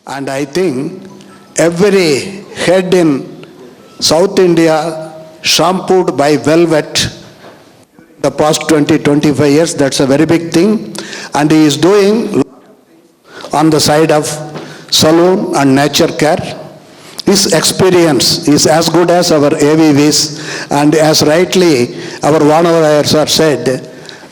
And I think every head in South India shampooed by velvet the past 20-25 years. That's a very big thing. And he is doing on the side of salon and nature care. His experience is as good as our AVVs, and as rightly our Vanavara sir said,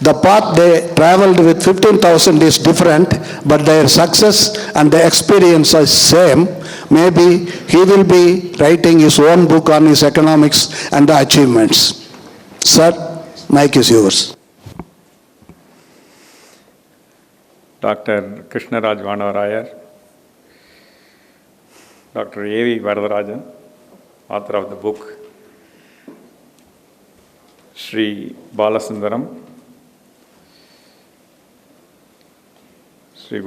the path they traveled with 15,000 is different, but their success and the experience is same. Maybe he will be writing his own book on his economics and the achievements. Sir, mic is yours. Dr. Krishnaraj Vanavarayar, Dr. A.V. Varadarajan, author of the book, Sri Balasundaram, Sri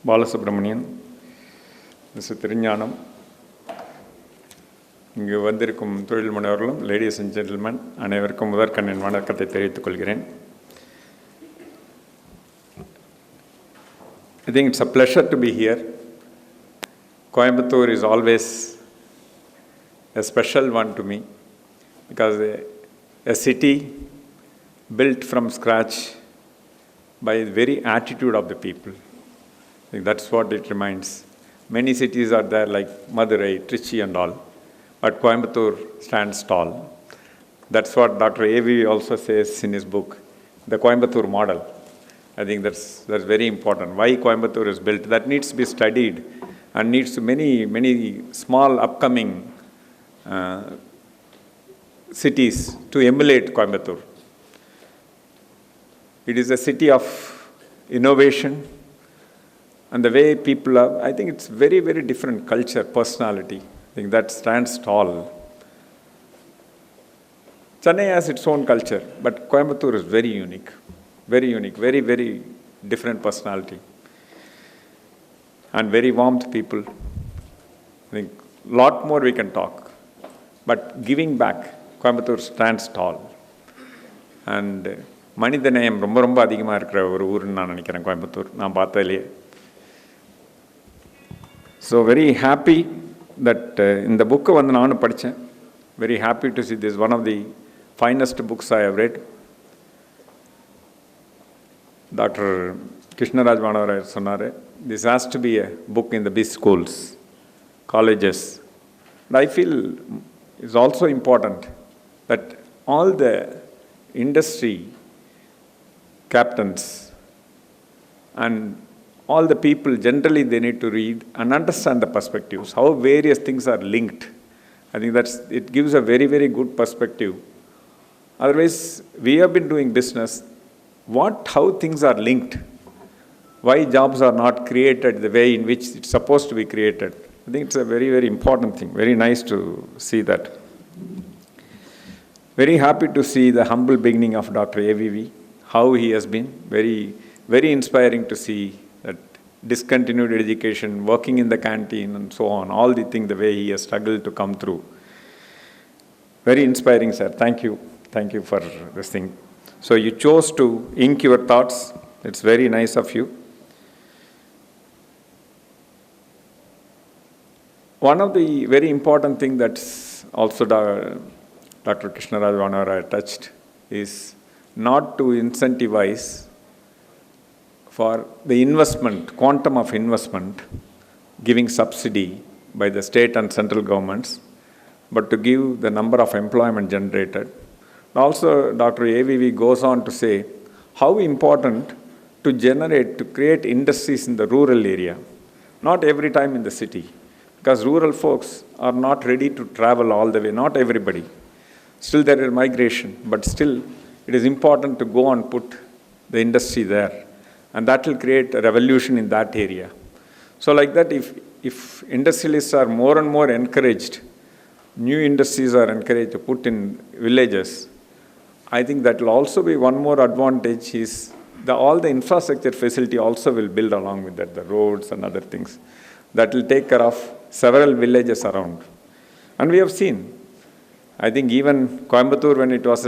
Balasubramanian, Mr. Thirinyanam, இங்கு வந்திருக்கும் தொழில் முனைவர்களும், ladies and gentlemen, அனைவருக்கும் முதற்கண்ணின் வணக்கத்தை தெரிவித்துக் கொள்கிறேன். I think it's a pleasure to be here. Coimbatore is always a special one to me because a city built from scratch by the very attitude of the people. I think that's what it reminds. Many cities are there like Madurai, Trichy and all, but Coimbatore stands tall. That's what Dr. A.V. also says in his book, the Coimbatore model. I think that's very important. Why Coimbatore is built, that needs to be studied and needs many small upcoming cities to emulate Coimbatore. It is a city of innovation, and the way people are, I think it's very, very different culture, personality. I think that stands tall. Chennai has its own culture, but Coimbatore is very unique, very, very different personality. And very warmth people. I think a lot more we can talk. But giving back, Coimbatore stands tall. And மனித நேயம் ரொம்ப அதிகமாக இருக்கிற ஒரு ஊருன்னு நான் நினைக்கிறேன் கோயம்புத்தூர், நான் பார்த்ததுலேயே. ஸோ வெரி ஹாப்பி தட் இந்த புக்கை வந்து நானும் படித்தேன். Very happy to see this one of the finest books I have read. Doctor Krishnaraj Vanavarayar சொன்னார், this has to be a book in the big schools, colleges. And I feel it's also important that all the industry captains and all the people, generally they need to read and understand the perspectives, how various things are linked. I think it gives a very, very good perspective. Otherwise, we have been doing business, how things are linked, why jobs are not created the way in which it's supposed to be created. I think it's a very, very important thing. Very nice to see that. Very happy to see the humble beginning of Dr. AVV, how he has been. Very, very inspiring to see that discontinued education, working in the canteen and so on, all the things, the way he has struggled to come through. Very inspiring, sir. Thank you. Thank you for this thing. So you chose to ink your thoughts. It's very nice of you. One of the very important things that's also Dr. Krishnaraj Vanavarayar touched is not to incentivize for the investment, quantum of investment, giving subsidy by the state and central governments, but to give the number of employment generated. Also, Dr. AVV goes on to say how important to create industries in the rural area, not every time in the city, because rural folks are not ready to travel all the way, not everybody. Still there is migration, but still it is important to go and put the industry there, and that will create a revolution in that area. So like that, if industrialists are more and more encouraged, new industries are encouraged to put in villages, I think that will also be one more advantage is all the infrastructure facility also will build along with that, the roads and other things. That will take care of several villages around. And we have seen, I think even Coimbatore, when it was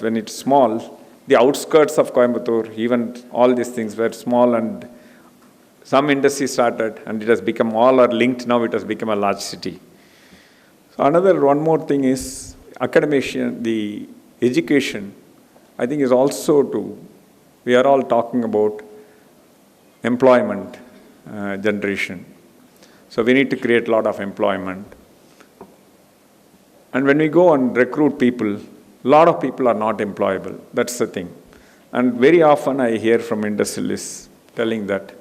when it's small, the outskirts of Coimbatore, even all these things were small, and some industry started and it has become, all are linked now, it has become a large city. So one more thing is academician, the education, I think is also we are all talking about employment generation. So we need to create a lot of employment. And when we go and recruit people, a lot of people are not employable. That's the thing. And very often I hear from industrialists telling that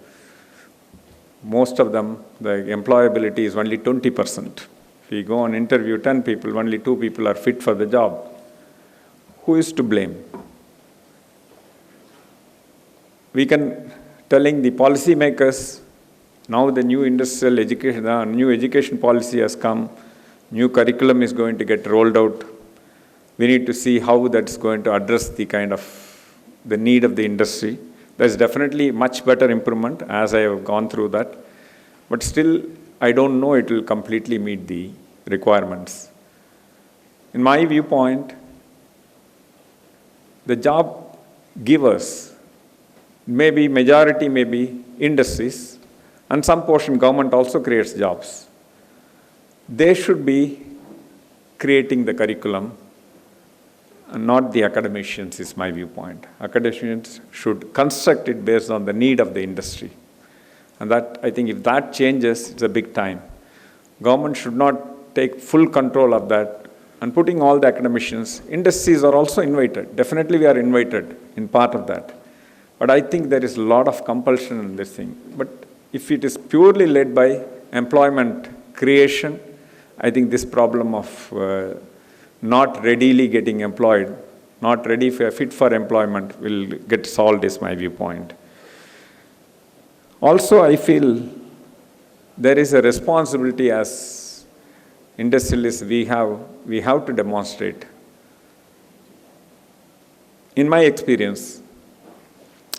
most of them, the employability is only 20%. If we go and interview 10 people, only 2 people are fit for the job. Who is to blame? We can telling the policy makers, now the new industrial education, new education policy has come, new curriculum is going to get rolled out. We need to see how that's going to address the need of the industry. There's definitely much better improvement as I have gone through that. But still, I don't know it will completely meet the requirements. In my viewpoint, the job givers, maybe majority may be industries, and some portion government also creates jobs. They should be creating the curriculum, and not the academicians, is my viewpoint. Academicians should construct it based on the need of the industry. And that, I think if that changes, it's a big time. Government should not take full control of that and putting all the academicians. Industries are also invited. Definitely we are invited in part of that. But I think there is a lot of compulsion in this thing. But if it is purely led by employment creation, I think this problem of not readily getting employed, not ready fit for employment will get solved, is my viewpoint. Also, I feel there is a responsibility as industrialists we have to demonstrate. In my experience,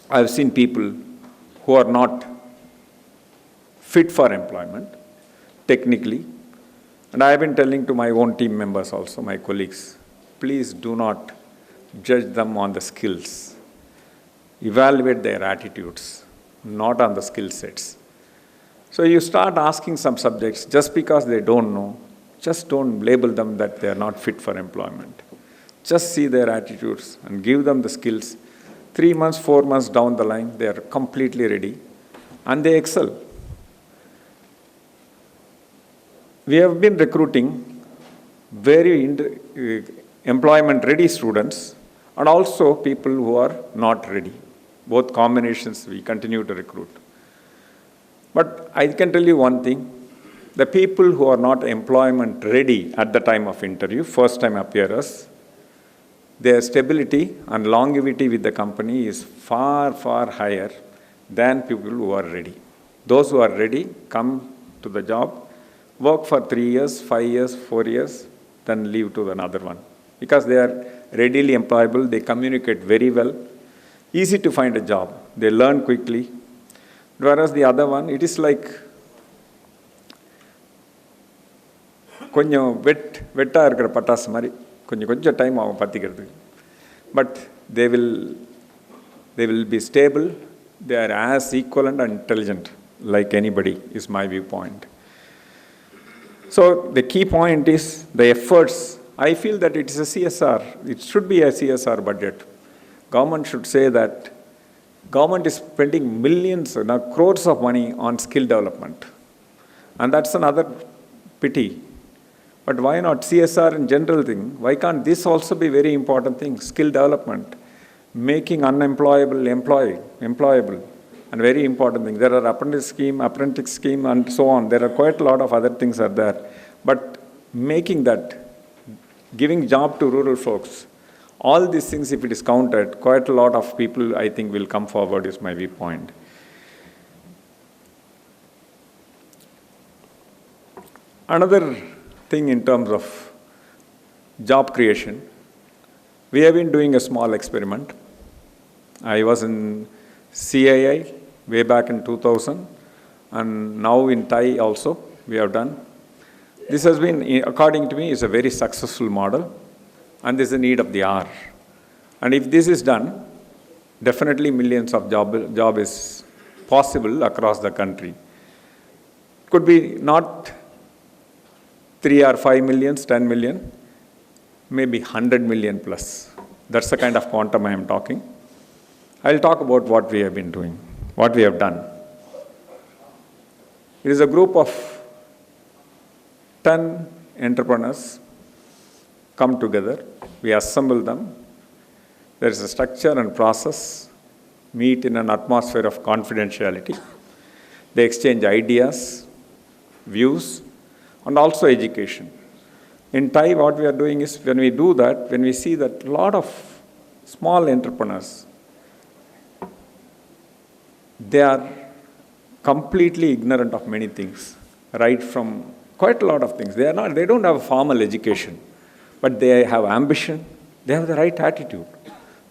I've seen people who are not fit for employment, technically. And I have been telling to my own team members also, my colleagues, please do not judge them on the skills. Evaluate their attitudes, not on the skill sets. So you start asking some subjects just because they don't know, just don't label them that they are not fit for employment. Just see their attitudes and give them the skills. 3 months, 4 months down the line, they are completely ready and they excel. We have been recruiting very employment-ready students and also people who are not ready. Both combinations we continue to recruit. But I can tell you one thing, the people who are not employment-ready at the time of interview, first-time appearers, their stability and longevity with the company is far, far higher than people who are ready. Those who are ready come to the job, work for 3 years, 5 years, 4 years, then leave to another one. Because they are readily employable, they communicate very well, easy to find a job, they learn quickly. Whereas the other one, it is like கொஞ்சம் வெட்டா இருக்கிற பட்டாசு மாதிரி கொஞ்சம் time ஆகும் பத்திக்கிறதுக்கு. But they will be stable, they are as equivalent and intelligent like anybody, is my viewpoint. So the key point is the efforts. I feel that it is a CSR. It should be a CSR budget. Government should say that government is spending millions, now crores of money on skill development. And that's another pity. But why not CSR in general thing? Why can't this also be very important thing? Skill development, making unemployable employable. And very important thing, there are apprentice scheme and so on. There are quite a lot of other things are there. But making that, giving job to rural folks, all these things, if it is counted, quite a lot of people, I think, will come forward, is my viewpoint. Another thing in terms of job creation, we have been doing a small experiment. I was in CII way back in 2000, and now in Thai also we have done. This has been, according to me, is a very successful model, and this is the need of the hour. And if this is done, definitely millions of job is possible across the country. Could be not 3 or 5 millions, 10 million, maybe 100 million plus. That's the kind of quantum I am talking. I'll talk about what we have been doing, what we have done. It is a group of 10 entrepreneurs come together. We assemble them. There is a structure and process, meet in an atmosphere of confidentiality. They exchange ideas, views, and also education. In Thai, what we are doing is when we do that, when we see that a lot of small entrepreneurs, they are completely ignorant of many things, right from quite a lot of things. They don't have a formal education, but they have ambition, they have the right attitude.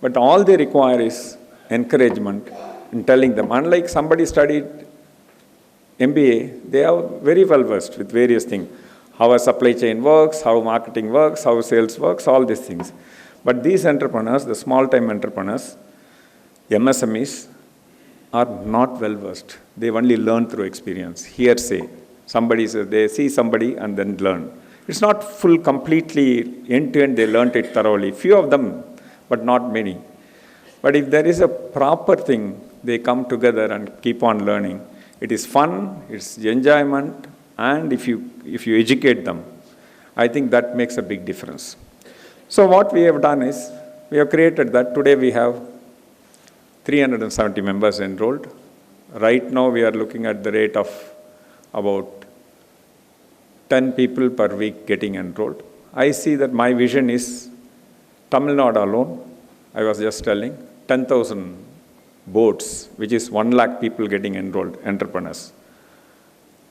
But all they require is encouragement in telling them. Unlike somebody studied MBA, they are very well versed with various things. How a supply chain works, how marketing works, how sales works, all these things. But these entrepreneurs, the small-time entrepreneurs, MSMEs, are not well versed. They only learn through experience, hearsay. Somebody says, they see somebody and then learn. It's not full, completely end-to-end, they learned it thoroughly. Few of them, but not many. But if there is a proper thing, they come together and keep on learning. It is fun, it's enjoyment, and if you educate them, I think that makes a big difference. So what we have done is, we have created that. Today we have 370 members enrolled. Right now we are looking at the rate of about 10 people per week getting enrolled. I see that my vision is Tamil Nadu alone, I was just telling, 10,000 boards, which is 1 lakh people getting enrolled, entrepreneurs.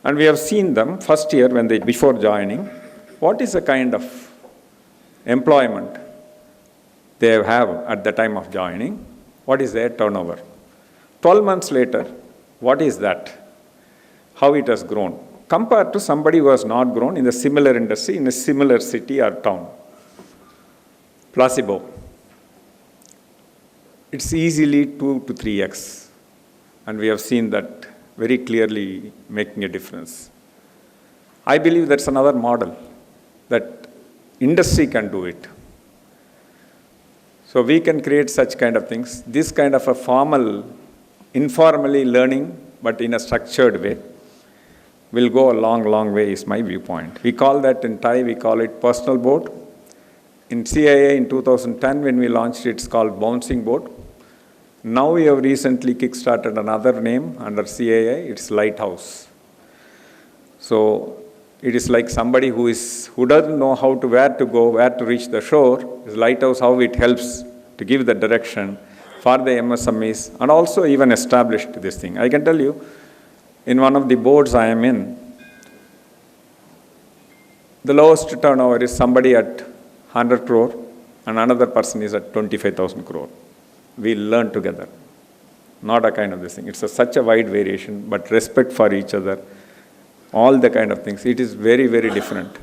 And we have seen them first year before joining, what is the kind of employment they have at the time of joining, what is their turnover. 12 months later, what is that? How it has grown. Compared to somebody who has not grown in the similar industry, in a similar city or town. Placebo. It's easily 2 to 3x. And we have seen that very clearly making a difference. I believe that's another model, that industry can do it. So we can create such kind of things. This kind of a formal, informally learning, but in a structured way, will go a long, long way is my viewpoint. We call that in Thai, we call it personal board. In CII in 2010, when we launched it, it's called bouncing board. Now we have recently kickstarted another name under CII, it's Lighthouse. So it is like somebody who doesn't know where to go, where to reach the shore. Is Lighthouse, how it helps to give the direction for the MSMEs and also even established this thing. I can tell you, in one of the boards I am in, the lowest turnover is somebody at 100 crore and another person is at 25,000 crore. We learn together. Not a kind of this thing. It's such a wide variation, but respect for each other, all the kind of things. It is very, very different.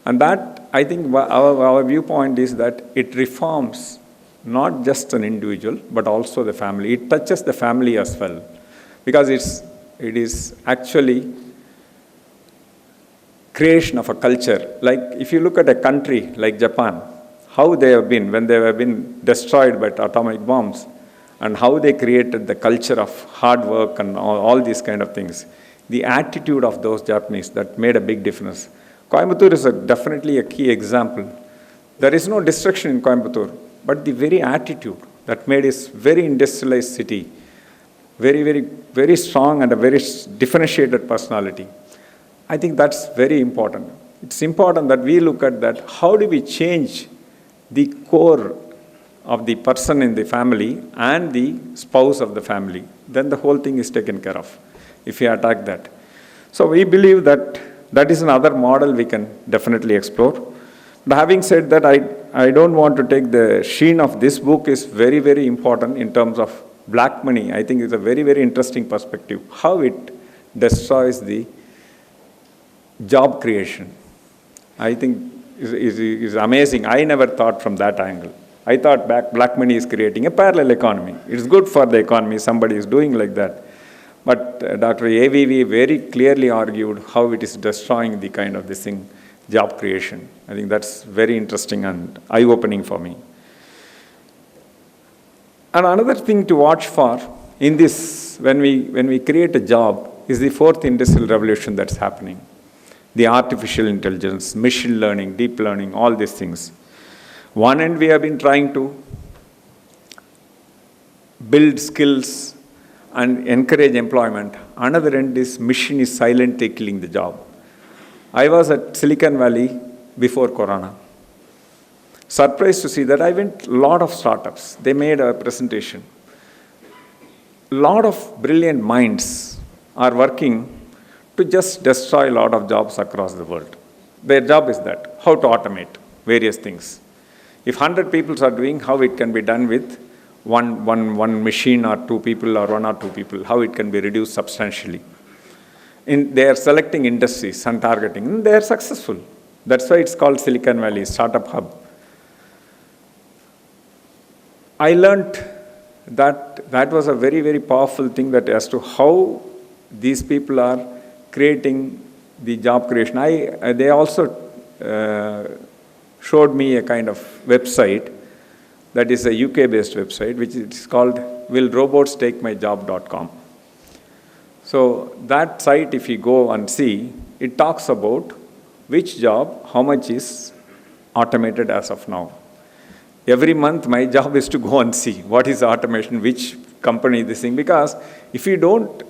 And that, I think our viewpoint is that it reforms not just an individual, but also the family. It touches the family as well. Because it is actually creation of a culture. Like if you look at a country like Japan, how they have been, when they have been destroyed by atomic bombs, and how they created the culture of hard work and all these kind of things. The attitude of those Japanese, that made a big difference. Coimbatore is definitely a key example. There is no destruction in Coimbatore, but the very attitude that made it a very industrialized city, very, very, very strong and a very differentiated personality. I think that's very important. It's important that we look at that. How do we change the core of the person in the family and the spouse of the family? Then the whole thing is taken care of if we attack that. So we believe that that is another model we can definitely explore. But having said that, I don't want to take the sheen of this book is very, very important in terms of black money. I think it's a very, very interesting perspective, how it destroys the job creation. I think is amazing. I never thought from that angle. I thought black money is creating a parallel economy. It's good for the economy, somebody is doing like that. But Dr. AVV very clearly argued how it is destroying the kind of this thing, job creation. I think that's very interesting and eye-opening for me. And another thing to watch for in this, when we create a job, is the fourth industrial revolution that's happening. The artificial intelligence, machine learning, deep learning, all these things. One end, we have been trying to build skills and encourage employment. Another end is machine is silently killing the job. I was at Silicon Valley before Corona. Surprised to see that I went a lot of startups. They made a presentation. A lot of brilliant minds are working to just destroy a lot of jobs across the world. Their job is that, how to automate various things. If 100 people are doing, how it can be done with one machine or two people or one or two people, how it can be reduced substantially. They are selecting industries and targeting, and they are successful. That's why it's called Silicon Valley Startup Hub. I learned that was a very, very powerful thing, that as to how these people are creating the job creation. They also showed me a kind of website that is a UK-based website, which is called willrobotstakemyjob.com. So that site, if you go and see, it talks about which job, how much is automated as of now. Every month, my job is to go and see what is automation, which company this thing. Because if you don't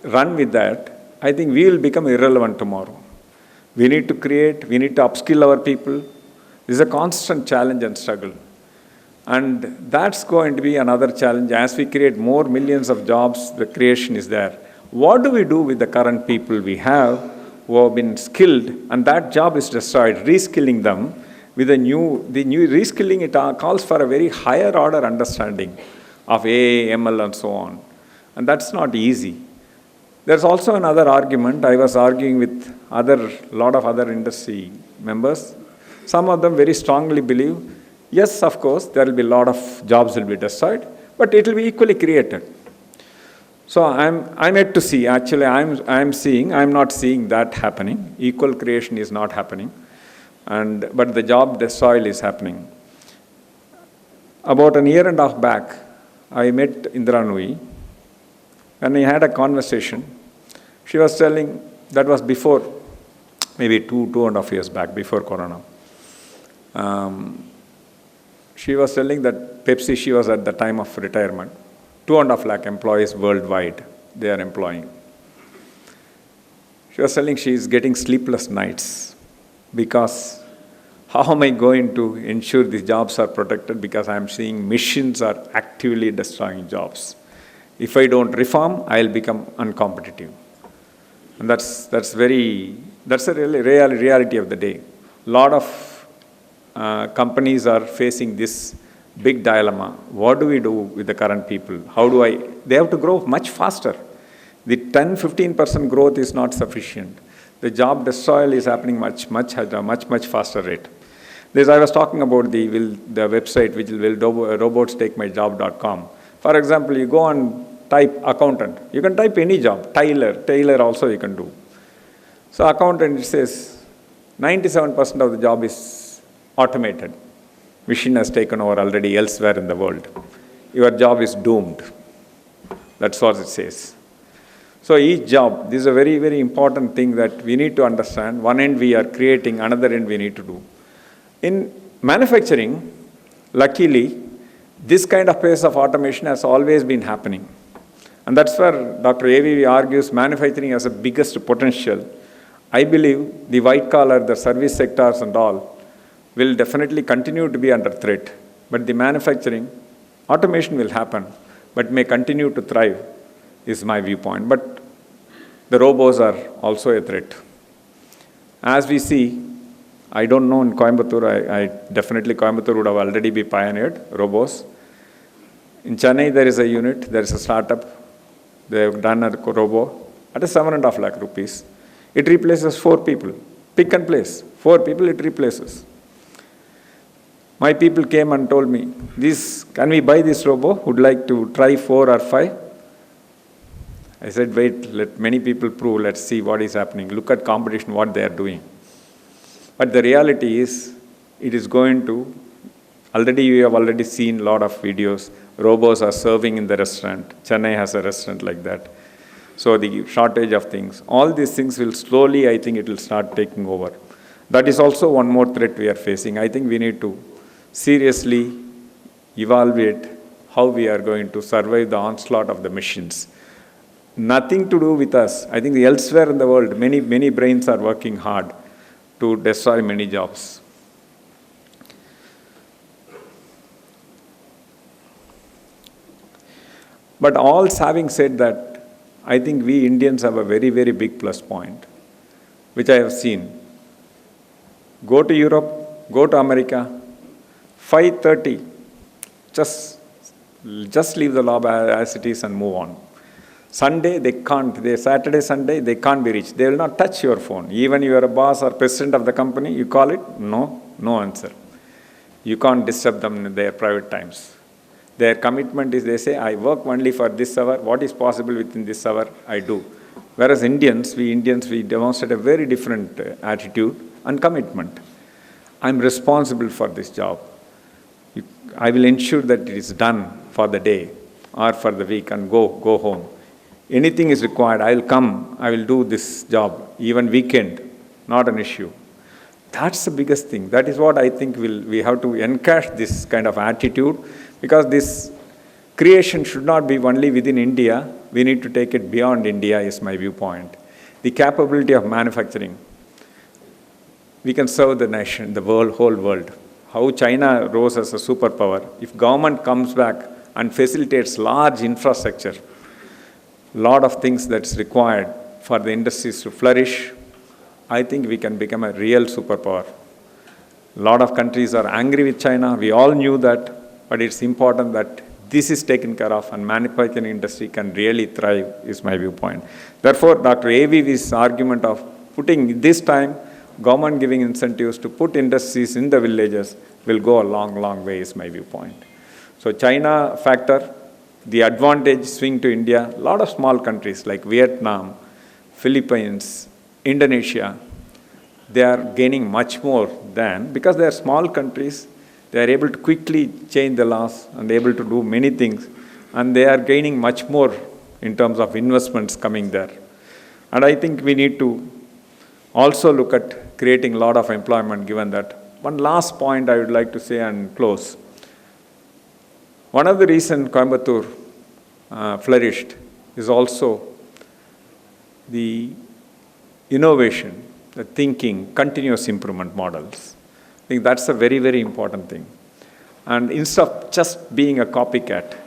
run with that, I think we will become irrelevant tomorrow. We need to create, we need to upskill our people. This is a constant challenge and struggle. And that's going to be another challenge. As we create more millions of jobs, the creation is there. What do we do with the current people we have who have been skilled, and that job is destroyed, reskilling them with the new reskilling, it calls for a very higher order understanding of AI, ML, and so on. And that's not easy. There's also another argument. I was arguing with a lot of other industry members. Some of them very strongly believe, yes, of course, there will be a lot of jobs will be destroyed, but it will be equally created. So I'm yet to see. Actually, I'm not seeing that happening. Equal creation is not happening, but the job destroyal is happening. About a year and a half back, I met Indra Nui, and I had a conversation. She was telling, that was before, maybe two and a half years back, before Corona. She was telling that Pepsi, she was at the time of retirement, 2.5 lakh employees worldwide they are employing. She was telling she is getting sleepless nights because how am I going to ensure these jobs are protected, because I am seeing machines are actively destroying jobs. If I don't reform, I'll become uncompetitive. And that's a really reality of the day. A lot of companies are facing this big dilemma. What do we do with the current people? They have to grow much faster. The 10-15% growth is not sufficient. The job destroyal is happening much faster rate. This I was talking about the website, which is robotstakemyjob.com. For example, you go and type accountant. You can type any job. Tailor also you can do. So accountant, it says 97% of the job is automated. Machine has taken over already elsewhere in the world. Your job is doomed. That's what it says. So each job, this is a very, very important thing that we need to understand. One end we are creating, another end we need to do. In manufacturing, luckily, this kind of pace of automation has always been happening. And that's where Dr. AVV argues manufacturing has the biggest potential. I believe the white collar, the service sectors and all will definitely continue to be under threat. But the manufacturing, automation will happen, but may continue to thrive, is my viewpoint. But the robots are also a threat. As we see, I don't know in Coimbatore, definitely Coimbatore would have already been pioneered, robots. In Chennai, there is a unit, there is a startup. They have done a robo at a 7.5 lakh rupees. It replaces 4 people. Pick and place. 4 people it replaces. My people came and told me, can we buy this robo? Would like to try 4 or 5? I said, wait, let many people prove, let's see what is happening. Look at competition, what they are doing. But the reality is, it is going to, you have already seen a lot of videos. Robos are serving in the restaurant. Chennai has a restaurant like that. So the shortage of things. All these things will slowly, I think it will start taking over. That is also one more threat we are facing. I think we need to seriously evaluate how we are going to survive the onslaught of the machines. Nothing to do with us. I think elsewhere in the world, many brains are working hard to destroy many jobs. But all having said that, I think we Indians have a very, very big plus point, which I have seen. Go to Europe, go to America, 5:30, just leave the lab as it is and move on. Sunday, they can't. Saturday, Sunday, they can't be reached. They will not touch your phone. Even you are a boss or president of the company, you call it, no answer. You can't disturb them in their private times. Their commitment is, they say, I work only for this hour. What is possible within this hour, I do. Whereas we demonstrate a very different attitude and commitment. I'm responsible for this job. I will ensure that it is done for the day or for the week and go home. Anything is required, I will come, I will do this job, even weekend, not an issue. That's the biggest thing. That is what I think we have to encash this kind of attitude, because this creation should not be only within India. We need to take it beyond India, is my viewpoint. The capability of manufacturing. We can serve the nation, the whole world. How China rose as a superpower. If government comes back and facilitates large infrastructure, lot of things that's required for the industries to flourish, I think we can become a real superpower. A lot of countries are angry with China. We all knew that, but it's important that this is taken care of and manufacturing industry can really thrive, is my viewpoint. Therefore, Dr. AVV's argument of putting this time, government giving incentives to put industries in the villages will go a long way, is my viewpoint. So China factor, the advantage swing to India, a lot of small countries like Vietnam, Philippines, Indonesia, they are gaining much more than, because they are small countries, they are able to quickly change the laws and able to do many things, and they are gaining much more in terms of investments coming there. And I think we need to also look at creating a lot of employment, given that. One last point I would like to say and close. One of the reasons Coimbatore flourished is also the innovation, the thinking, continuous improvement models. I think that's a very, very important thing. And instead of just being a copycat,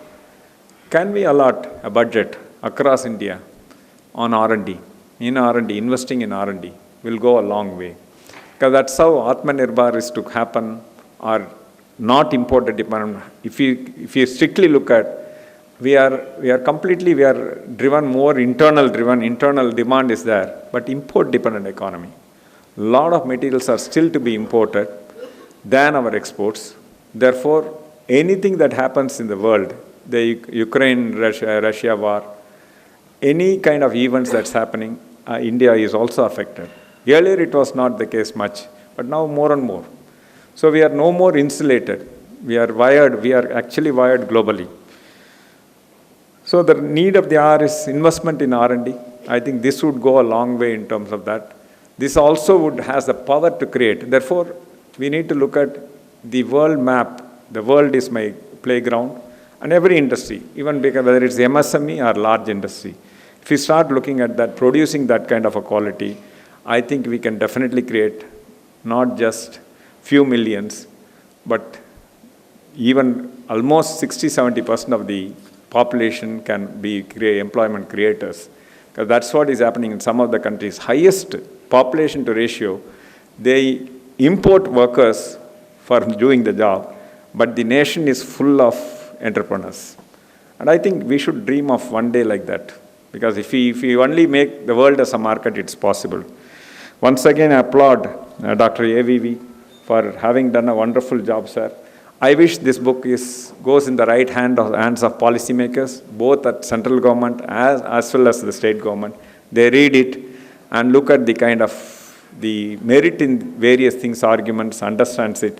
can we allot a budget across India on R&D, investing in R&D will go a long way. Because that's how Atmanirbhar is to happen, or not import dependent. If you strictly look at, we are driven more internal demand is there, but import dependent economy. A lot of materials are still to be imported than our exports. Therefore, anything that happens in the world, the Ukraine-Russia war, any kind of events that's happening, India is also affected. Earlier it was not the case much, but now more and more. So we are no more insulated. We are actually wired globally. So the need of the hour is investment in R&D. I think this would go a long way in terms of that. This also has the power to create. Therefore, we need to look at the world map. The world is my playground, and every industry, even whether it's MSME or large industry. If we start looking at that, producing that kind of a quality, I think we can definitely create not just few millions, but even almost 60-70% of the population can be employment creators. Because that's what is happening in some of the countries. Highest population to ratio, they import workers for doing the job, but the nation is full of entrepreneurs. And I think we should dream of one day like that. Because if we only make the world as a market, it's possible. Once again, I applaud Dr. AVV for having done a wonderful job, sir. I wish this book goes in the right hands of policymakers, both at central government as well as the state government. They read it and look at the kind of the merit in various things, arguments, understands it.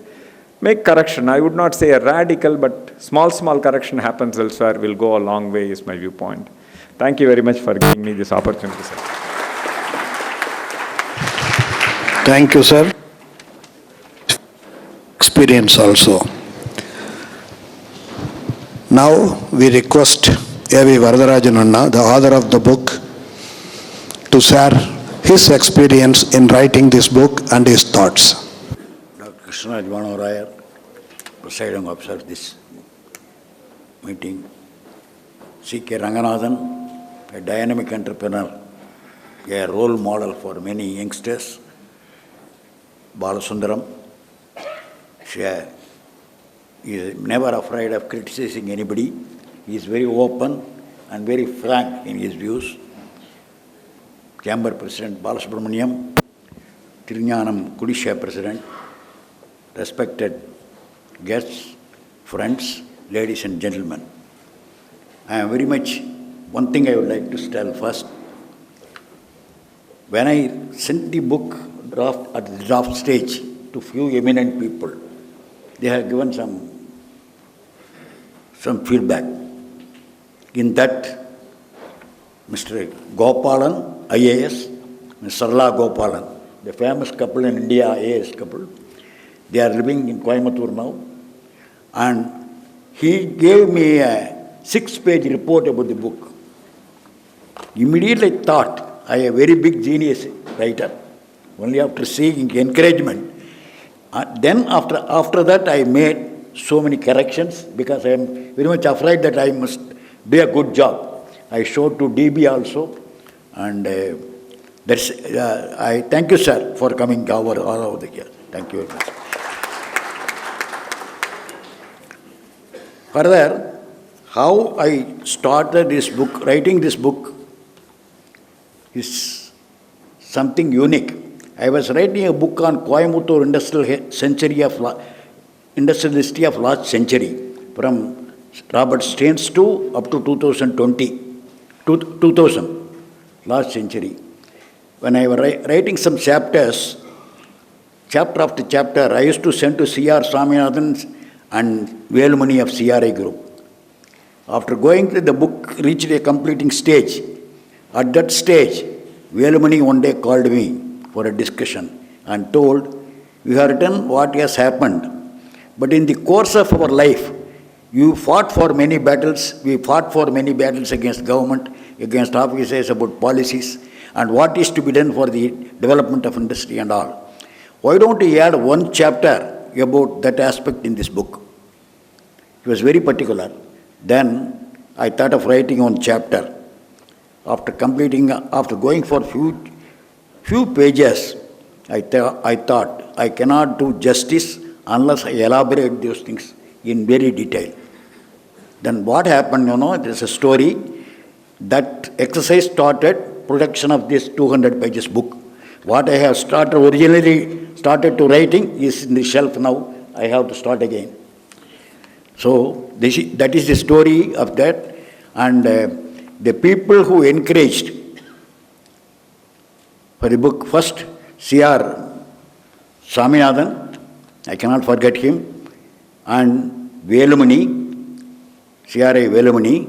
Make correction. I would not say a radical, but small correction happens elsewhere will go a long way, is my viewpoint. Thank you very much for giving me this opportunity, sir. Thank you, sir. Experience also. Now we request A.V. Varadarajan Anna, the author of the book, to share his experience in writing this book and his thoughts. Dr. Krishna Rajvanarayar, presiding officer of this meeting. C.K. Ranganathan, a dynamic entrepreneur, a role model for many youngsters. Balasundaram, he is never afraid of criticizing anybody. He is very open and very frank in his views. Chamber President Balasubramaniam, Tirunyanam Kudisha President, respected guests, friends, ladies and gentlemen. I am very much, one thing I would like to tell first. When I sent the book at the draft stage to few eminent people, they have given some feedback. In that, Mr. Gopalan, IAS, Ms. Sarla Gopalan, the famous couple in India, IAS couple, they are living in Coimbatore now. And he gave me a 6-page report about the book. Immediately thought, I am a very big genius writer, only after seeing encouragement. Then after that I made so many corrections because I am very much afraid that I must do a good job. I showed to DB also, and I thank you, sir, for coming all over the years. Thank you very much. Further, how I started this book, writing this book, is something unique. I was writing a book on Coimbatore industrial history of last century, from Robert Staines to up to 2000, last century. When I was writing some chapters, chapter after chapter, I used to send to C.R. Swaminathan and Velumani of CRI group. After going to the book, reached a completing stage. At that stage, Velumani one day called me for a discussion and told, "You have written what has happened, but in the course of our life, you fought for many battles. We fought for many battles against government, against officers, about policies, and what is to be done for the development of industry and all. Why don't you add one chapter about that aspect in this book?" He was very particular. Then I thought of writing one chapter. After going for few pages, I thought I cannot do justice unless I elaborate those things in very detail. Then what happened, there's a story. That exercise started production of this 200 pages book. What I have originally started to writing is in the shelf now. I have to start again. So that is the story of that. And the people who encouraged for the book, first C.R. Swaminathan, I cannot forget him, and Velumani, C.R.I. Velumani,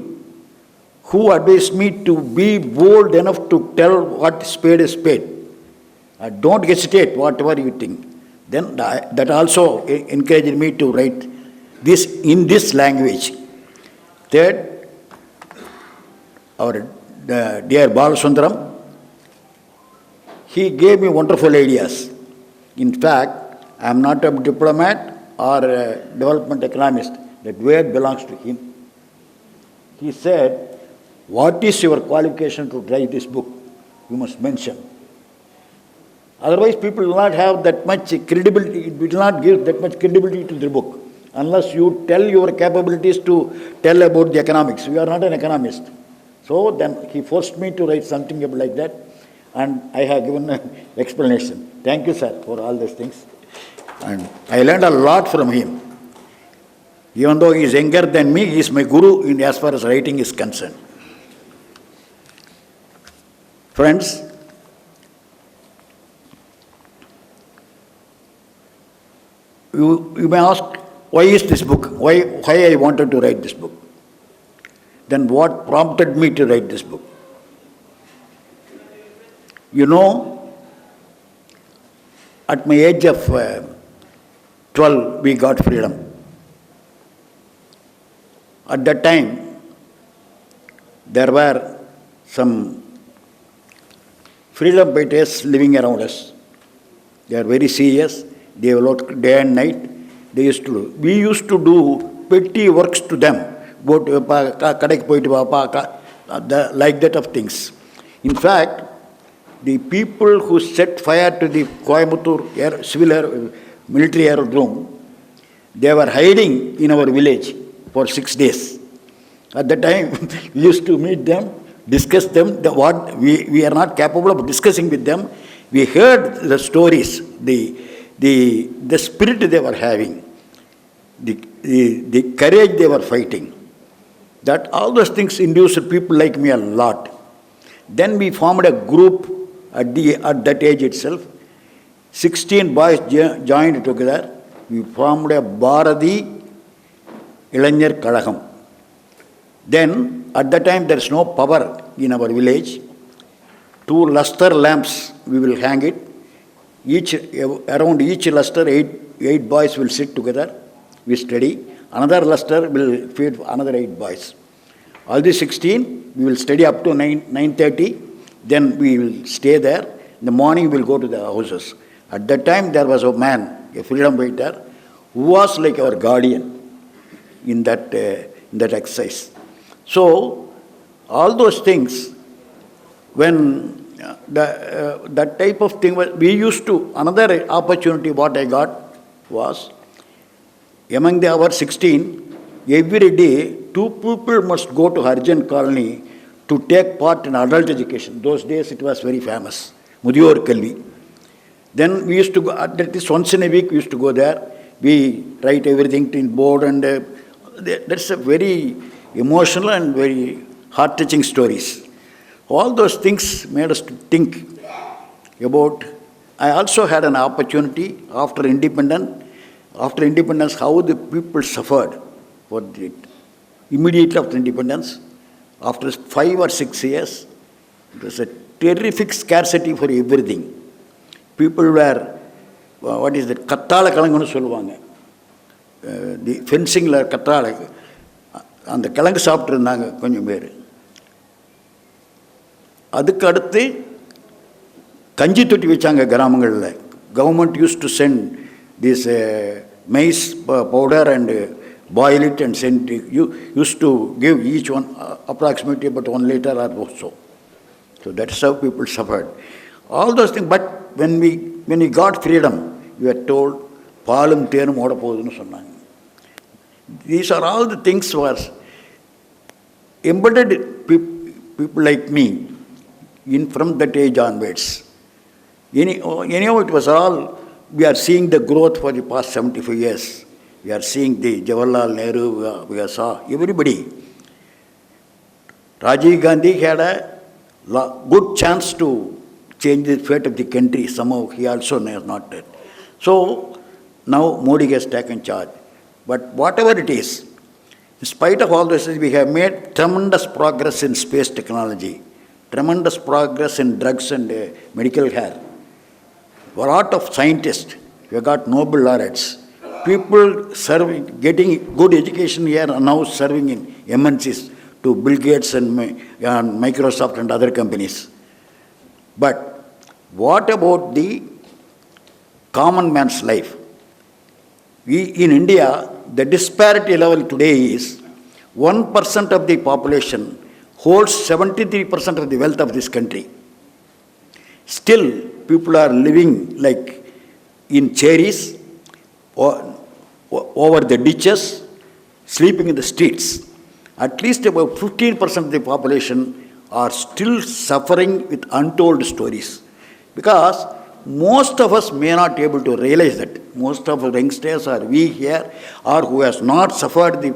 who advised me to be bold enough to tell what spade is spade. Don't hesitate, whatever you think. Then that also encouraged me to write this in this language. Third, our dear Balasundaram, he gave me wonderful ideas. In fact, I am not a diplomat or a development economist. That word belongs to him. He said, "What is your qualification to write this book? You must mention. Otherwise, people will not have that much credibility. It will not give that much credibility to the book unless you tell your capabilities to tell about the economics. You are not an economist." So then he forced me to write something like that, and I have given an explanation. Thank you, sir, for all these things. And I learned a lot from him. Even though he is younger than me, he is my guru in as far as writing is concerned. Friends, you may ask, why is this book? Why I wanted to write this book? Then what prompted me to write this book? You know, at my age of 12, we got freedom. At that time, there were some freedom fighters living around us. They are very serious. They work day and night. We used to do petty works to them. Like that of things. In fact, the people who set fire to the Coimbatore military aerodrome, they were hiding in our village for 6 days. At that time, we used to meet them, discuss them. We are not capable of discussing with them. We heard the stories, the spirit they were having, the courage they were fighting. That all those things induced people like me a lot. Then we formed a group at that age itself. 16 boys joined together. We formed a Bharati Ilanyar Kalagam. Then, at that time, there is no power in our village. 2 luster lamps, we will hang it. Around each luster, 8 boys will sit together. We study. Another luster will feed another 8 boys. All the 16, we will study up to 9:30. Then we will stay there. In the morning, we will go to the houses. At that time, there was a man, a freedom fighter, who was like our guardian in that exercise. So, all those things, when that type of thing, we used to, another opportunity what I got was, among our 16, every day, 2 people must go to Harjan colony to take part in adult education. Those days it was very famous, Mudiyor Kalvi. Then we used to go, at least once in a week we used to go there. We write everything in board, and that's a very emotional and very heart-touching stories. All those things made us to think about. I also had an opportunity after independence, how the people suffered for it. Immediately after independence, after 5 or 6 years, it was a terrific scarcity for everything. People were, what is that, kattala kalanganu solluvaanga. The fencing kattala, and the kalang சாப்பிட்டு இருந்தாங்க கொஞ்சம் பேர். அதுக்கு அடுத்து கஞ்சி தொட்டி வச்சாங்க கிராமங்களில். Government used to send this maize powder and boil it and send it. Used to give each one approximately about 1 liter or so. So that's how people suffered. All those things. But when we got freedom, we were told, "Paalum thenum oda podunu sonnanga." These are all the things was embedded people like me from that age onwards. Anyhow, it was all, we are seeing the growth for the past 75 years. We are seeing the Jawaharlal Nehru, we saw everybody. Rajiv Gandhi had a good chance to change the fate of the country. Somehow he also has not done. So now Modi has taken charge. But whatever it is, in spite of all this, we have made tremendous progress in space technology, tremendous progress in drugs and medical care. A lot of scientists, we have got Nobel laureates. People getting good education here are now serving in MNCs to Bill Gates and Microsoft and other companies. But what about the common man's life? In India, the disparity level today is 1% of the population holds 73% of the wealth of this country. Still, people are living like in cherries, over the ditches, sleeping in the streets. At least about 15% of the population are still suffering with untold stories. Because most of us may not be able to realize that. most of the youngsters are we here, or who has not suffered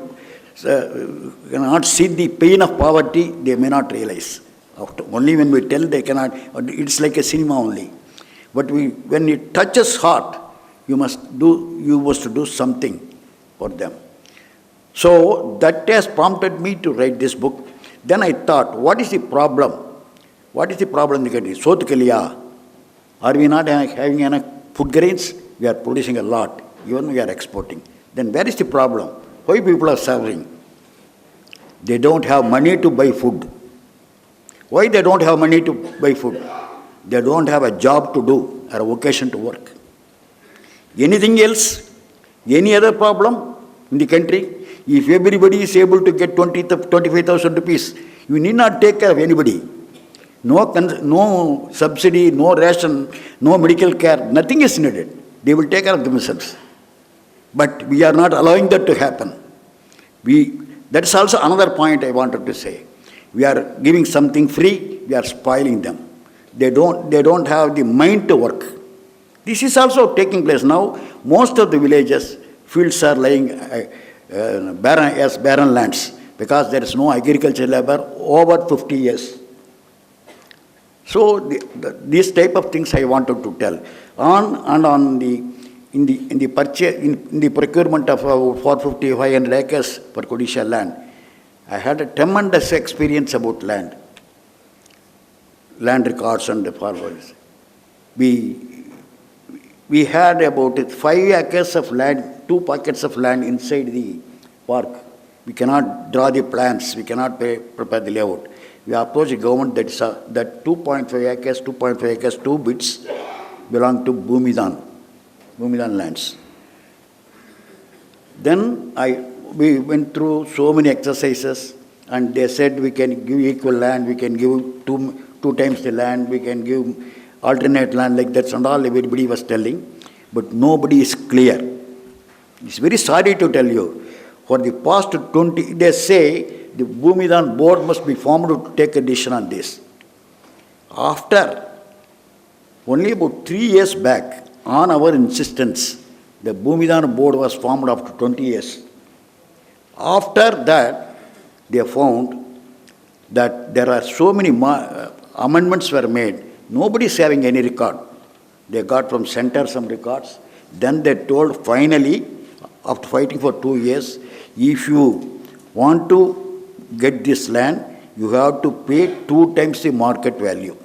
cannot see the pain of poverty, they may not realize. Only when we tell they cannot, it's like a cinema only. But when it touches heart, you must do something for them. So that has prompted me to write this book. Then I thought, what is the problem? What is the problem in the country? Sotkaliya. Are we not having enough food grains? We are producing a lot. Even we are exporting. Then where is the problem? Why people are suffering? They don't have money to buy food. Why they don't have money to buy food? They don't have a job to do or a vocation to work. Anything else? Any other problem in the country? If everybody is able to get 25,000 rupees, you need not take care of anybody. No subsidy, no ration, no medical care, nothing is needed. They will take care of themselves. But we are not allowing that to happen. That's also another point I wanted to say. We are giving something free, we are spoiling them. They don't have the mind to work. This is also taking place now. Most of the villages, fields are lying barren lands because there is no agricultural labor over 50 years. So these type of things I wanted to tell. In the procurement of 450, 500 acres for judicial land, I had a tremendous experience about land records and the forwards. We had about 5 acres of land, 2 pockets of land inside the park. We cannot draw the plans, we cannot prepare the layout. We approached the government that 2.5 acres, 2 bits belong to Bhumidan lands. Then we went through so many exercises and they said we can give equal land, we can give two times the land, we can give alternate land like that and all everybody was telling. But nobody is clear. It's very sorry to tell you. For the past 20, they say the Bhumidan board must be formed to take a decision on this. After only about 3 years back, on our insistence, the Bhumidan board was formed after 20 years. After that, they found that there are so many amendments were made. Nobody is having any record. They got from center some records. Then they told finally, after fighting for 2 years, if you want to get this land, you have to pay 2 times the market value.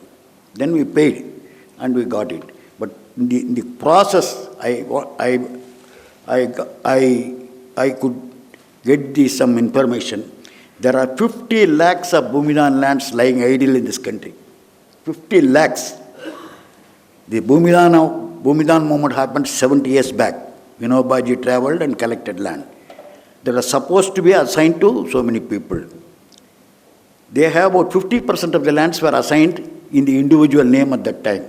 Then we paid and we got it. But in the process, I could get some information. There are 50 lakhs of Bhumidan lands lying idle in this country. 50 lakhs. The Bhumidan movement happened 70 years back. Vinobaji traveled and collected land. That was supposed to be assigned to so many people. They have about 50% of the lands were assigned in the individual name at that time.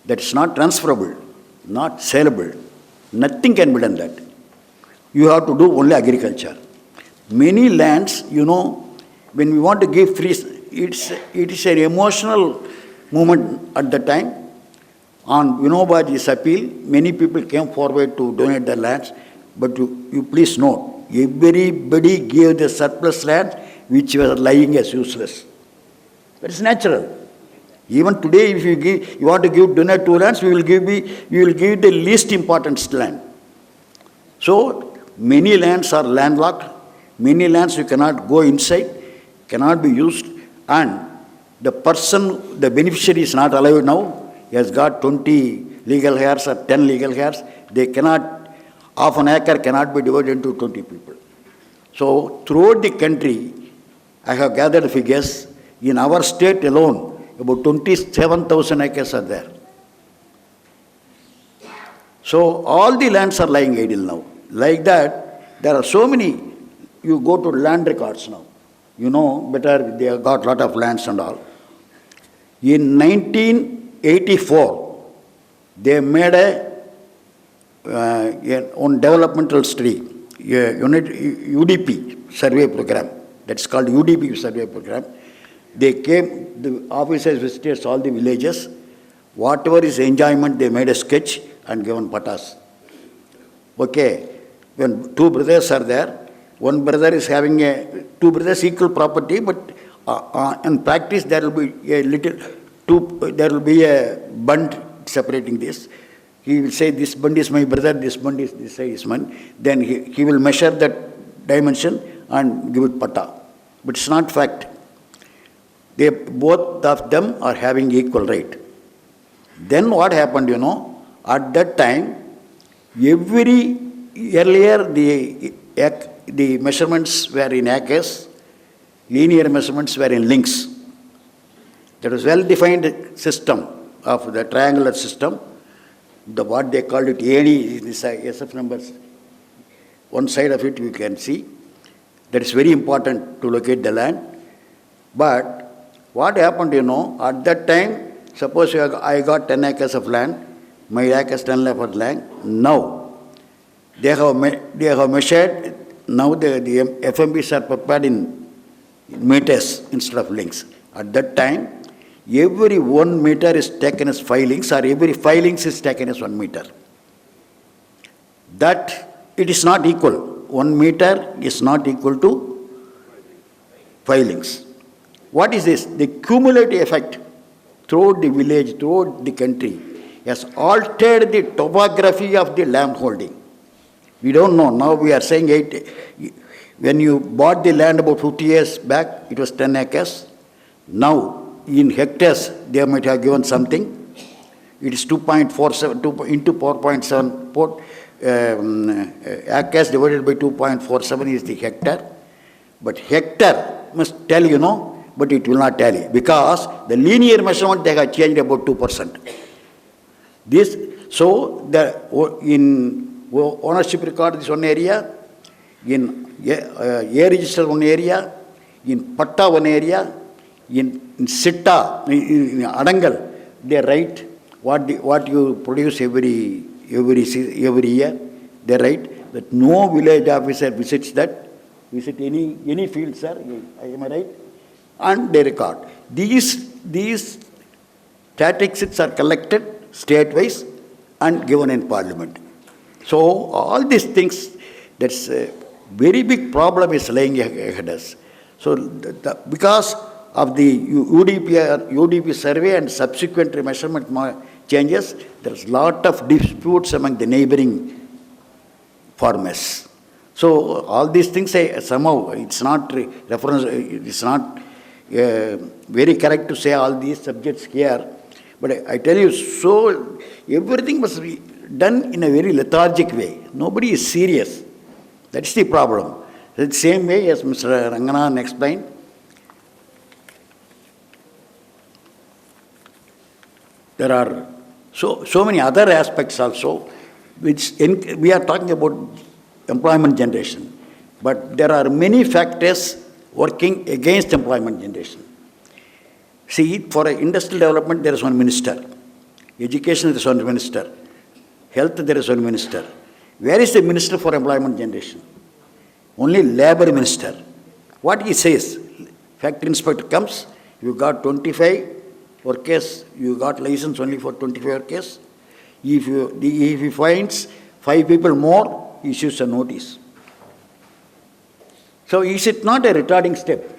That's not transferable, not saleable. Nothing can be done that. You have to do only agriculture. Many lands, when we want to give free, it is an emotional movement at the time. On Vinobaji's appeal, many people came forward to donate their lands. But you please note, everybody gave the surplus land which was lying as useless. That is natural. Even today, if you want to donate 2 lands, we will give the least important land. So many lands are landlocked. Many lands you cannot go inside, cannot be used, and the beneficiary is not alive now. He has got 20 legal heirs or 10 legal heirs. They cannot, half an acre cannot be divided into 20 people. So throughout the country, I have gathered figures. In our state alone, about 27,000 acres are there. So all the lands are lying idle now. Like that, there are so many. You go to land records now. Better they have got lot of lands and all. In 1984, they made on developmental study, UDP survey program. That's called UDP survey program. They came, the officers visited all the villages. Whatever is enjoyment, they made a sketch and given patas. Okay, when two brothers are there, one brother is having two brothers equal property, but in practice there will be a little there will be a bund separating this. He will say this bund is my brother, this bund is this side is mine. Then he will measure that dimension and give it patta. But it's not fact. They both of them are having equal right. Then what happened, at that time, earlier the measurements were in acres, linear measurements were in links. That was well-defined system of the triangular system. What they called it, AD, this SF numbers. One side of it you can see. That is very important to locate the land. But what happened, at that time, suppose I got 10 acres of land, my acres 10 acres of land. Now, they have measured, now the FMBs are prepared in meters instead of links. At that time, every 1 meter is taken as 5 links, or every 5 links is taken as 1 meter. That it is not equal. 1 meter is not equal to 5 links. What is this? The cumulative effect throughout the village, throughout the country, has altered the topography of the land holding. We don't know. Now we are saying when you bought the land about 50 years back, it was 10 acres. Now, in hectares, they might have given something. It is 2.47 into 4.7 acres divided by 2.47 is the hectare. But hectare must tell, but it will not tally because the linear measurement they have changed about 2%. In ownership record is one area, in A register one area, in Patta one area, in Sitta, in Adangal, they write what you produce every year. They write that no village officer visit any field, sir. Am I right? And they record. These statistics are collected state-wise and given in Parliament. So all these things, that's a very big problem is lying ahead of us. So because of the UDP survey and subsequent measurement changes, there's a lot of disputes among the neighboring farmers. So all these things somehow it's not reference. It's not very correct to say all these subjects here. But I tell you, so everything must be done in a very lethargic way. Nobody is serious. That's the problem. The same way as Mr. Ranganath explained. There are so many other aspects also, which we are talking about employment generation. But there are many factors working against employment generation. See, for industrial development, there is one minister. Education, there is one minister. Health, there is one minister. Where is the minister for employment generation? Only labor minister. What he says, factory inspector comes, you got 25 workers, you got license only for 25 workers. If he finds 5 people more, he issues a notice. So is it not a retarding step?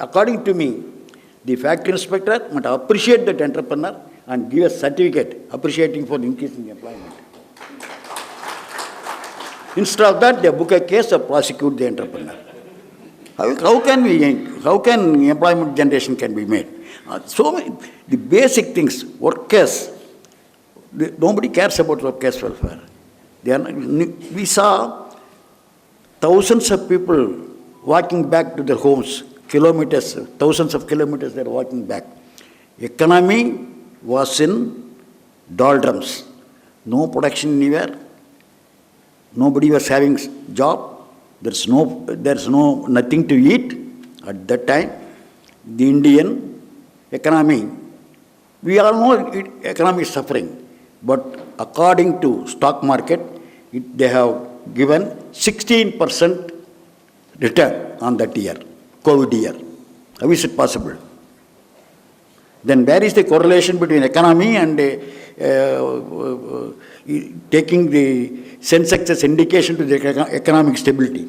According to me, the factory inspector must appreciate that entrepreneur and give a certificate appreciating for the increase in employment. Instead of that, they book a case or prosecute the entrepreneur. How can employment generation can be made? The basic things, workers, nobody cares about workers' welfare. We saw thousands of people walking back to their homes, kilometers, thousands of kilometers they are walking back. Economy was in doldrums. No production anywhere. Nobody was having job. There's nothing to eat at that time. The Indian economy, we all know economy is suffering. But according to stock market, they have given 16% return on that year, COVID year. How is it possible? Then where is the correlation between economy and taking the Sensex as indication to the economic stability.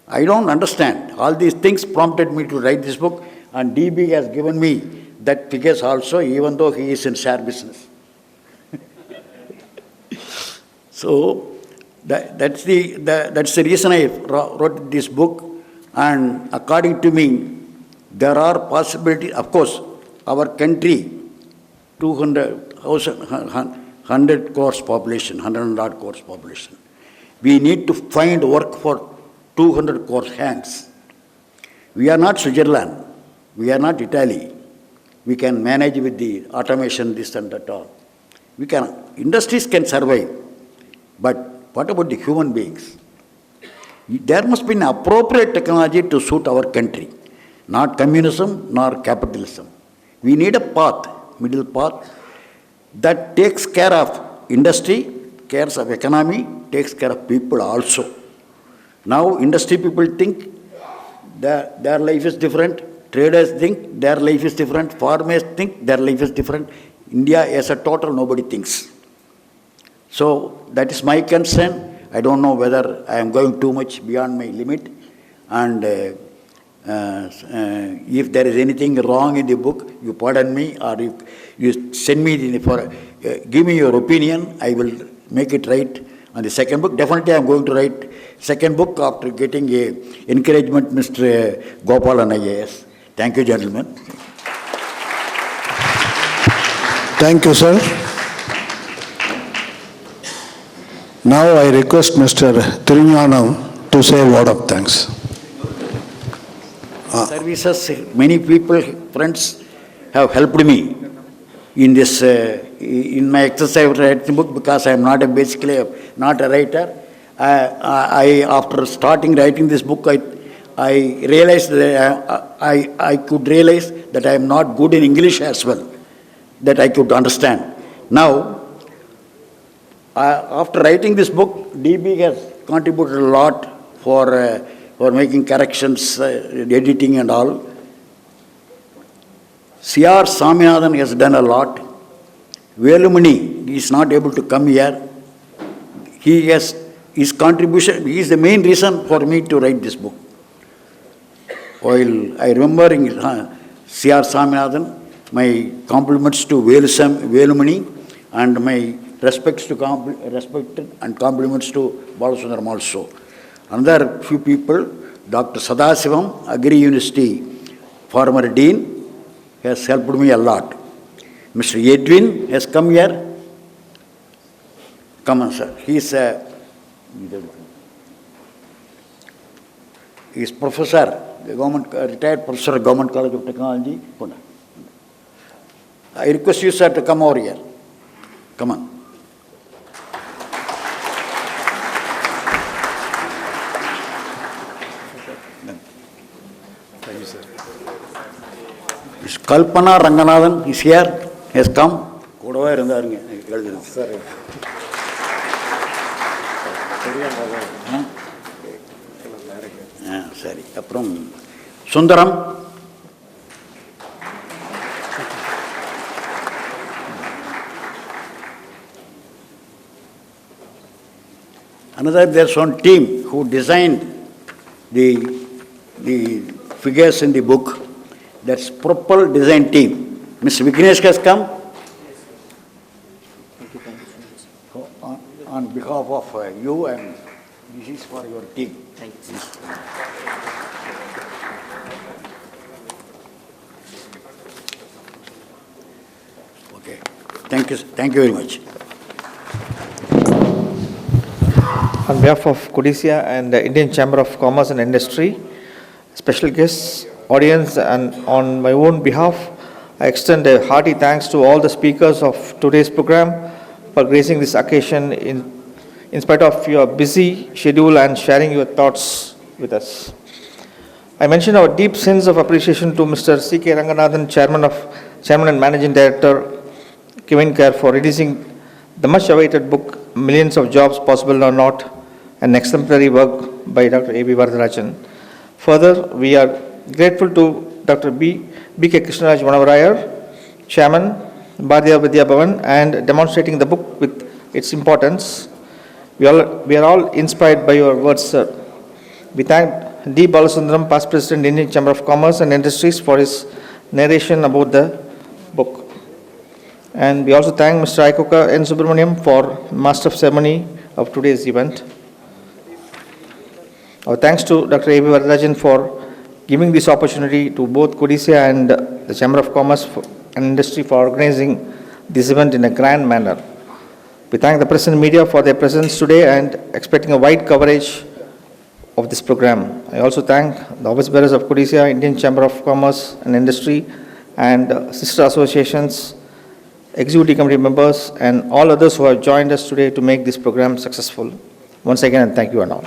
I don't understand. All these things prompted me to write this book, and DB has given me that figures also, even though he is in share business. So that's the reason I wrote this book. And according to me, there are possibilities. Of course, our country, 100 crores population, 100 odd crores population. We need to find work for 200 crores hands. We are not Switzerland. We are not Italy. We can manage with the automation, this and that all. Industries can survive. But what about the human beings? There must be an appropriate technology to suit our country. Not communism nor capitalism. We need a path, middle path, that takes care of industry, cares of economy, takes care of people also. Now industry people think their life is different, traders think their life is different, farmers think their life is different. India as a total, nobody thinks. So that is my concern. I don't know whether I am going too much beyond my limit. And if there is anything wrong in the book, you pardon me, or you send me give me your opinion. I will make it right on the second book. Definitely I am going to write second book after getting a encouragement, Mr. Gopalan IAS. Thank you, gentlemen. Thank you, sir. Now I request Mr. Thirugnanam to say a word of thanks. Services, many people, friends have helped me in this, in my exercise of writing book, because I am basically not a writer. After starting writing this book, I realized that I could realize that I am not good in English as well, that I could understand. Now, after writing this book, DB has contributed a lot for making corrections, editing and all. C.R. Swaminathan has done a lot. Velumani is not able to come here. He has his contribution. He is the main reason for me to write this book. While I remember C.R. Swaminathan, my compliments to Velumani, and my respect and compliments to Balasundaram also. Another few people, Dr. Sadasivam, Agri University, former Dean, has helped me a lot. Mr. Edwin has come here. Come on, sir. He is professor, retired professor of Government College of Technology, Pune. I request you, sir, to come over here. Come on. Thank you, sir. Kalpana Ranganathan is here, has come. Sir. Sorry. From Sundaram. Another, there's one team who designed the figures in the book. That's Propel Design Team. Mr. Vignesh has come. On behalf of you, and this is for your team. Thank you. Okay. Thank you. Thank you very much. On behalf of Codicia and the Indian Chamber of Commerce and Industry, special guests, audience, and on my own behalf, I extend a hearty thanks to all the speakers of today's program for gracing this occasion in spite of your busy schedule and sharing your thoughts with us. I mention our deep sense of appreciation to Mr. C.K. Ranganathan, Chairman and Managing Director, Kevin Care, for releasing the much-awaited book, Millions of Jobs Possible or Not, an exemplary work by Dr. A.B. Varadarajan. Further, we are grateful to Dr. B.K. Krishnaraj Vanavarayar, Chairman, Bharatiya Vidya Bhavan and demonstrating the book with its importance. We are all inspired by your words, sir. We thank D. Balasundaram, past President, Indian Chamber of Commerce and Industries, for his narration about the book. And we also thank Mr. Aikoka N. Subramaniam for Master of Ceremony of today's event. Our thanks to Dr. A.V. Varadarajan for giving this opportunity to both Codicea and the Chamber of Commerce and Industry for organizing this event in a grand manner. We thank the press and media for their presence today and expecting a wide coverage of this program. I also thank the office bearers of Codicea, Indian Chamber of Commerce and Industry, and sister associations, executive committee members, and all others who have joined us today to make this program successful. Once again, thank you and all.